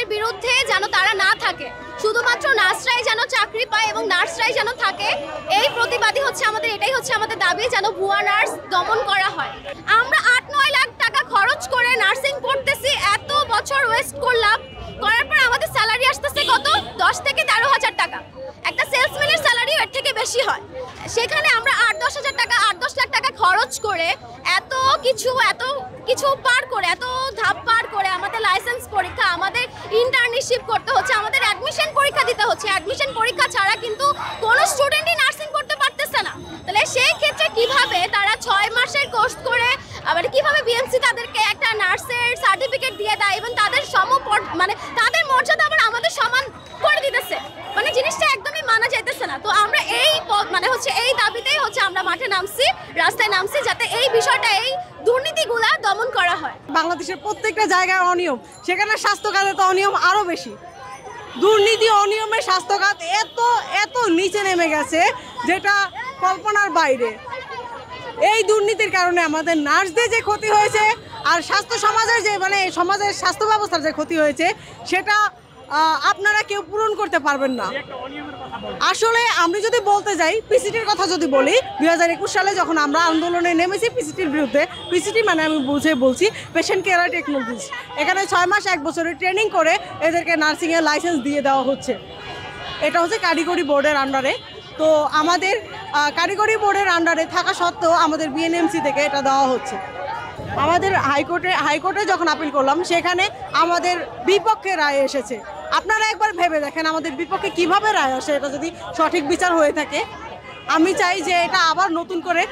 তাদের বিরুদ্ধে যেন তারা না থাকে, শুধুমাত্র নার্সরাই যেন চাকরি পায় এবং নার্সরাই যেন থাকে, এই প্রতিবাদী হচ্ছে আমাদের, এটাই হচ্ছে আমাদের দাবি, যেন ভুয়া নার্স দমন করা হয়। আমরা ৮-৯ লাখ টাকা খরচ করে নার্সিং পড়তেছি, এত বছর ওয়েস্ট করলাম, করার পর আমাদের স্যালারি আসতেছে কত? 10 থেকে 13,000 টাকা। একটা সেলসম্যানের স্যালারিও এর থেকে বেশি হয়। সেখানে আমরা 8-10 হাজার টাকা, 8-10 লাখ টাকা খরচ করে এত কিছু পার করে, এত ধাপ পার করে আমাদের লাইসেন্স পরীক্ষা, আমাদের ইন্টার্নশিপ করতে হচ্ছে, আমাদের অ্যাডমিশন পরীক্ষা দিতে হচ্ছে। অ্যাডমিশন পরীক্ষা ছাড়া কিন্তু কোনো স্টুডেন্টই নার্সিং করতে পারতেছে না। তাহলে সেই ক্ষেত্রে কিভাবে তারা 6 মাসের কোর্স করে আবার কিভাবে বিএমসি তাদেরকে একটা নার্সের সার্টিফিকেট দিয়ে দেয় এবং তাদের মানে তাদের মর্যাদা আবার আমাদের সমান করে দিতেছে, মানে জিনিসটা একদমই মানা যাইতেছে না। তো আমরা এই মানে হচ্ছে এই দাবিতেই হচ্ছে আমরা মাঠে নামছি, রাস্তায় নামছি, যাতে এই বিষয়টা, এই দুর্নীতিগুলা দমন করা হয়। বাংলাদেশের প্রত্যেকটা জায়গায় অনিয়ম, সেখানে স্বাস্থ্য খাতে তো অনিয়ম আরও বেশি। দুর্নীতি অনিয়মে স্বাস্থ্য খাত এত নিচে নেমে গেছে যেটা কল্পনার বাইরে। এই দুর্নীতির কারণে আমাদের নার্সদের যে ক্ষতি হয়েছে আর স্বাস্থ্য সমাজের যে মানে সমাজের স্বাস্থ্য ব্যবস্থার যে ক্ষতি হয়েছে সেটা আপনারা কেউ পূরণ করতে পারবেন না। আসলে আমি যদি বলতে যাই, পিসিটির কথা যদি বলি, 2021 সালে যখন আমরা আন্দোলনে নেমেছি পিসিটির বিরুদ্ধে, পিসিটি মানে আমি বলছি পেশেন্ট কেয়ার টেকনোলজিস, এখানে 6 মাস 1 বছরের ট্রেনিং করে এদেরকে নার্সিংয়ের লাইসেন্স দিয়ে দেওয়া হচ্ছে। এটা হচ্ছে কারিগরি বোর্ডের আন্ডারে। তো আমাদের কারিগরি বোর্ডের আন্ডারে থাকা সত্ত্বেও আমাদের বিএনএমসি থেকে এটা দেওয়া হচ্ছে। আমাদের হাইকোর্টে যখন আপিল করলাম সেখানে আমাদের বিপক্ষে রায় এসেছে। আপনারা একবার ভেবে দেখেন আমাদের বিপক্ষে কিভাবে রায় আসে, এটা যদি সঠিক বিচার হয়ে থাকে। আমি চাই যে এটা আবার নতুন করে